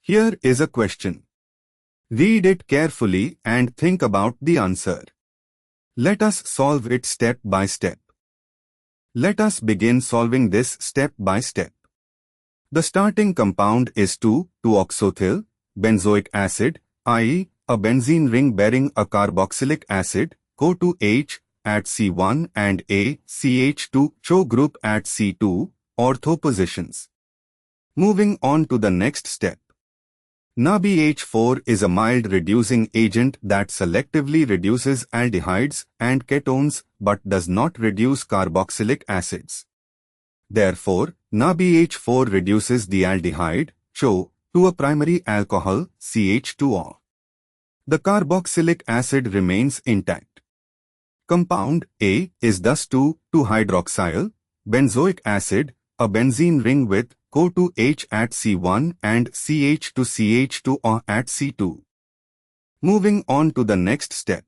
Here is a question. Read it carefully and think about the answer. Let us solve it step by step. Let us begin solving this step by step. The starting compound is 2,2-oxothyl benzoic acid, i.e., a benzene ring bearing a carboxylic acid, CO2H at C1 and a CH2 CHO group at C2, ortho positions. Moving on to the next step. NaBH4 is a mild reducing agent that selectively reduces aldehydes and ketones but does not reduce carboxylic acids. Therefore, NaBH4 reduces the aldehyde, CHO, to a primary alcohol, CH2O. The carboxylic acid remains intact. Compound A is thus 2,2-hydroxyl benzoic acid, a benzene ring with CO2H at C1 and CH2CH2O at C2. Moving on to the next step.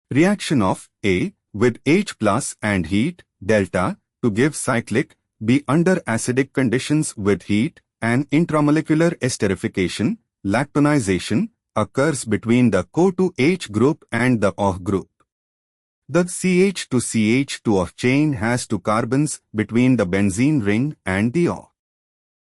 Reaction of A with H plus and heat, delta, to give cyclic B under acidic conditions with heat and intramolecular esterification, lactonization, occurs between the CO2H group and the OH group. The CH2CH2O chain has 2 carbons between the benzene ring and the O.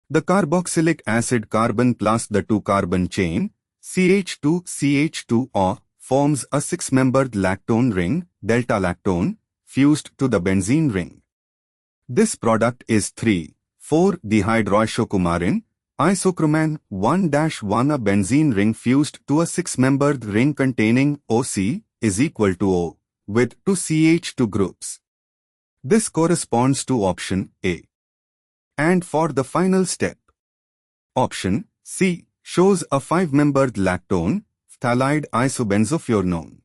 The carboxylic acid carbon plus the 2-carbon chain, CH2CH2O, forms a 6-membered lactone ring, delta-lactone, fused to the benzene ring. This product is 3,4-dehydroisocumarin, isochroman 1-1. A benzene ring fused to a 6-membered ring containing OC is equal to O, with 2 CH2 groups. This corresponds to option A. And for the final step, option C shows a 5-membered lactone, phthalide isobenzofuranone.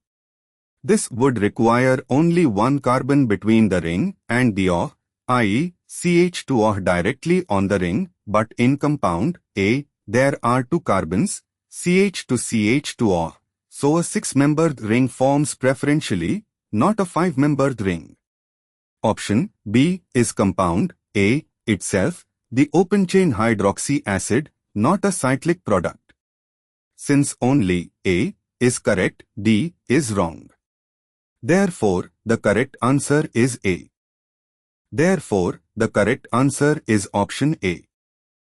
This would require only 1 carbon between the ring and the O, i.e., CH2O directly on the ring, but in compound A, there are 2 carbons, CH2CH2O, so a 6-membered ring forms preferentially, not a 5-membered ring. Option B is compound A itself, the open-chain hydroxy acid, not a cyclic product. Since only A is correct, D is wrong. Therefore, the correct answer is A. Therefore, the correct answer is option A.